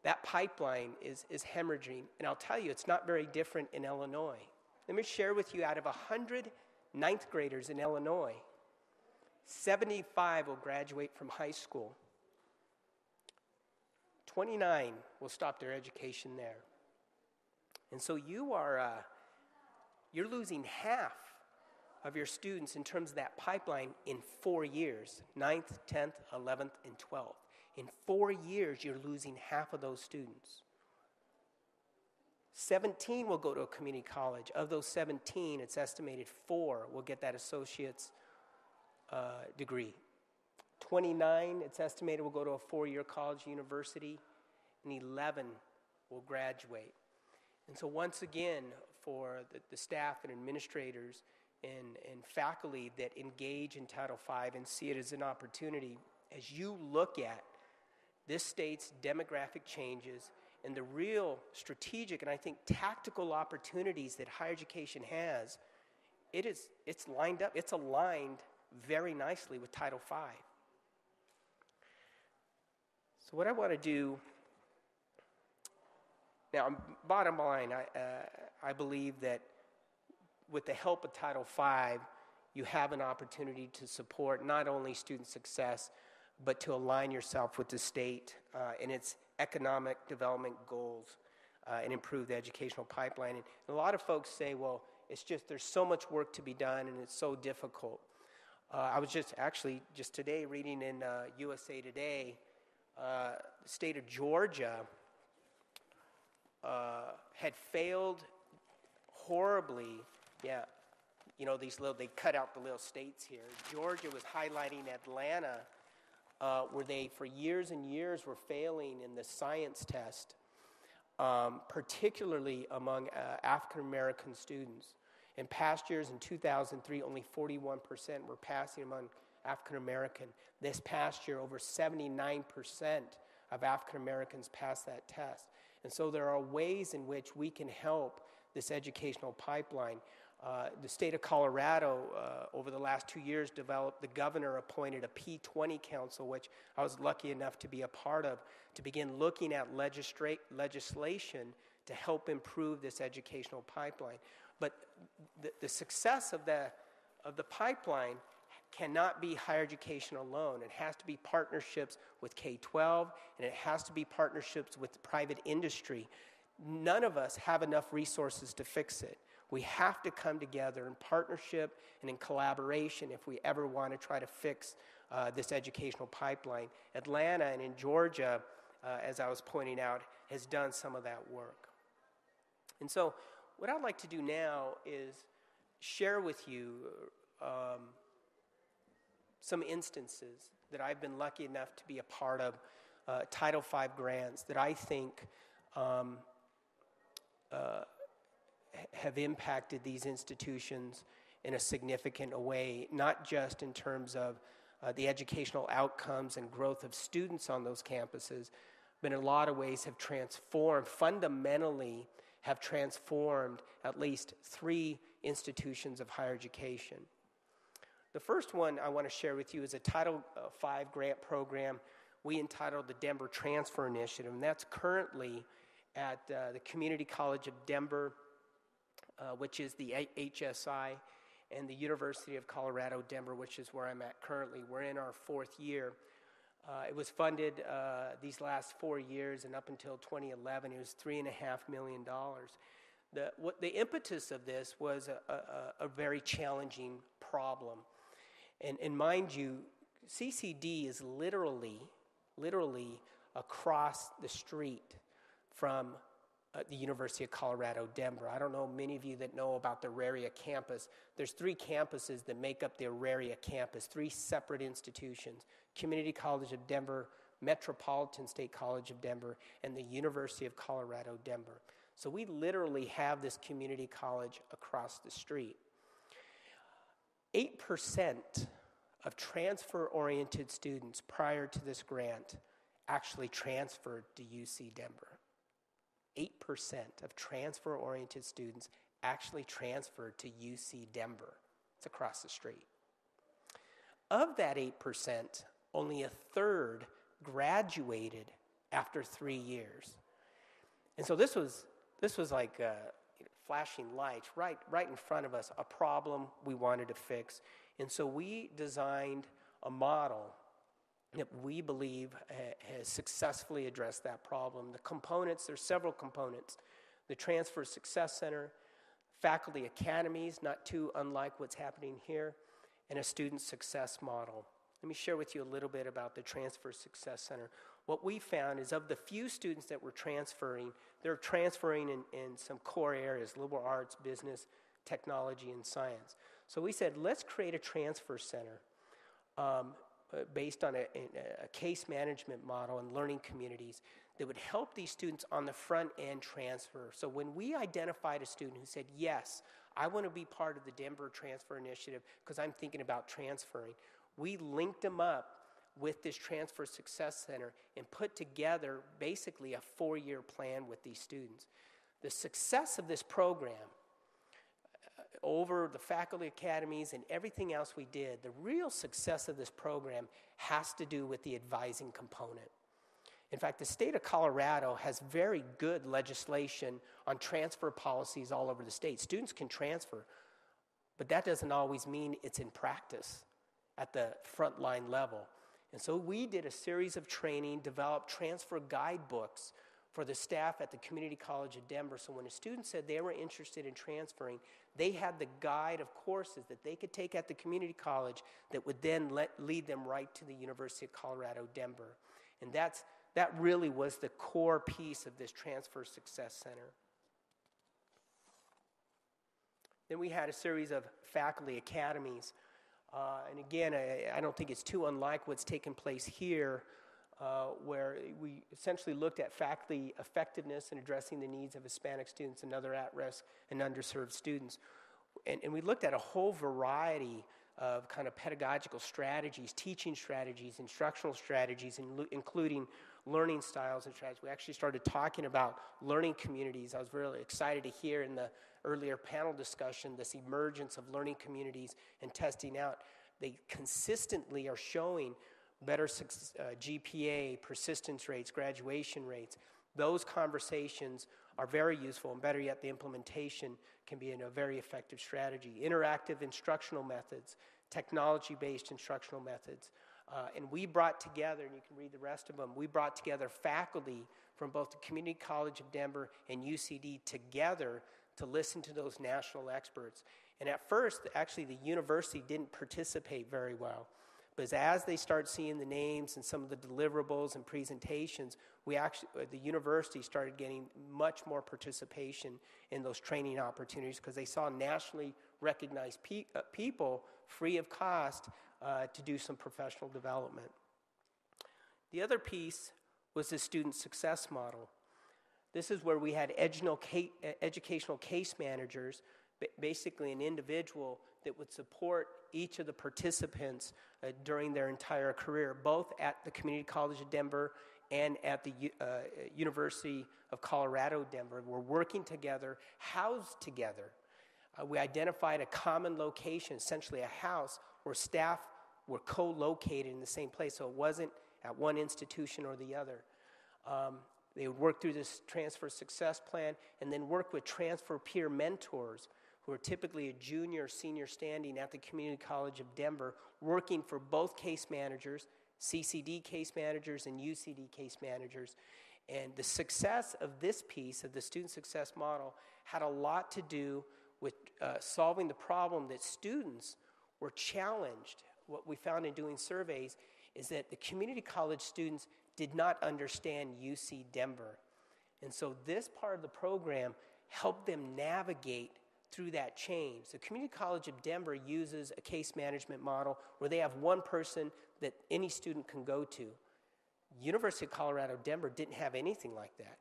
That pipeline is hemorrhaging. And I'll tell you, it's not very different in Illinois. Let me share with you, out of 100 ninth graders in Illinois, 75 will graduate from high school. 29 will stop their education there. And so you're losing half of your students in terms of that pipeline in 4 years, 9th, 10th, 11th, and 12th. In 4 years, you're losing half of those students. 17 will go to a community college. Of those 17, it's estimated 4 will get that associate's degree. 29, it's estimated, will go to a 4-year college university, and 11 will graduate. And so once again, for the staff and administrators and faculty that engage in Title V and see it as an opportunity, as you look at this state's demographic changes and the real strategic and I think tactical opportunities that higher education has, it's lined up, it's aligned very nicely with Title V. So what I want to do now, bottom line, I believe that with the help of Title V, you have an opportunity to support not only student success, but to align yourself with the state and its economic development goals and improve the educational pipeline. And a lot of folks say, well, it's just there's so much work to be done and it's so difficult. I was just today reading in USA Today, the state of Georgia had failed horribly. Yeah, you know, they cut out the little states here. Georgia was highlighting Atlanta, where they, for years and years, were failing in the science test, particularly among African-American students. In past years, in 2003, only 41% were passing among African-American. This past year, over 79% of African-Americans passed that test. And so there are ways in which we can help this educational pipeline. The state of Colorado, over the last 2 years, the governor appointed a P20 council, which I was lucky enough to be a part of, to begin looking at legislation to help improve this educational pipeline. But the success of the pipeline cannot be higher education alone. It has to be partnerships with K-12, and it has to be partnerships with the private industry. None of us have enough resources to fix it. We have to come together in partnership and in collaboration if we ever want to try to fix this educational pipeline. Atlanta and in Georgia, as I was pointing out, has done some of that work. And so what I'd like to do now is share with you some instances that I've been lucky enough to be a part of, Title V grants that I think have impacted these institutions in a significant way, not just in terms of the educational outcomes and growth of students on those campuses, but in a lot of ways fundamentally have transformed at least 3 institutions of higher education. The first one I want to share with you is a Title V grant program we entitled the Denver Transfer Initiative, and that's currently at the Community College of Denver, which is the HSI, and the University of Colorado, Denver, which is where I'm at currently. We're in our 4th year. It was funded these last 4 years, and up until 2011, it was $3.5 million. The impetus of this was a very challenging problem. And mind you, CCD is literally across the street from the University of Colorado, Denver. I don't know many of you that know about the Auraria campus. There's 3 campuses that make up the Auraria campus, 3 separate institutions: Community College of Denver, Metropolitan State College of Denver, and the University of Colorado, Denver. So we literally have this community college across the street. 8% of transfer-oriented students prior to this grant actually transferred to UC Denver. 8% of transfer-oriented students actually transferred to UC Denver. It's across the street. Of that 8%, only a third graduated after 3 years. And so this was like flashing lights right in front of us, a problem we wanted to fix. And so we designed a model that we believe has successfully addressed that problem. The components, there's several components. The Transfer Success Center, faculty academies, not too unlike what's happening here, and a student success model. Let me share with you a little bit about the Transfer Success Center. What we found is of the few students that were transferring, they're transferring in some core areas, liberal arts, business, technology, and science. So we said, let's create a transfer center based on a case management model and learning communities that would help these students on the front end transfer. So when we identified a student who said, yes, I want to be part of the Denver Transfer Initiative because I'm thinking about transferring, we linked them up with this Transfer Success Center and put together basically a 4-year plan with these students. The success of this program over the faculty academies and everything else we did, the real success of this program has to do with the advising component. In fact, the state of Colorado has very good legislation on transfer policies all over the state. Students can transfer, but that doesn't always mean it's in practice at the frontline level. And so we did a series of training, developed transfer guidebooks for the staff at the Community College of Denver. So when a student said they were interested in transferring, they had the guide of courses that they could take at the community college that would then lead them right to the University of Colorado, Denver. And that really was the core piece of this Transfer Success Center. Then we had a series of faculty academies. And again, I don't think it's too unlike what's taken place here, where we essentially looked at faculty effectiveness in addressing the needs of Hispanic students and other at-risk and underserved students. And we looked at a whole variety of kind of pedagogical strategies, teaching strategies, instructional strategies, including learning styles and strategies. We actually started talking about learning communities. I was really excited to hear in the earlier panel discussion this emergence of learning communities and testing out. They consistently are showing better GPA, persistence rates, graduation rates. Those conversations are very useful, and better yet, the implementation can be a very effective strategy. Interactive instructional methods, technology-based instructional methods. And we brought together, and you can read the rest of them, we brought together faculty from both the Community College of Denver and UCD together to listen to those national experts. And at first, actually, the university didn't participate very well. But as they start seeing the names and some of the deliverables and presentations, the university started getting much more participation in those training opportunities because they saw nationally recognized people free of cost to do some professional development. The other piece was the student success model. This is where we had educational case managers, basically an individual that would support each of the participants during their entire career, both at the Community College of Denver and at the University of Colorado, Denver. We're working together, housed together. We identified a common location, essentially a house, where staff were co-located in the same place, so it wasn't at one institution or the other. They would work through this transfer success plan and then work with transfer peer mentors who are typically a junior or senior standing at the Community College of Denver, working for both case managers, CCD case managers and UCD case managers. And the success of this piece of the student success model had a lot to do with solving the problem that students were challenged. What we found in doing surveys is that the community college students did not understand UC Denver. And so this part of the program helped them navigate through that change. The Community College of Denver uses a case management model where they have one person that any student can go to. University of Colorado Denver didn't have anything like that.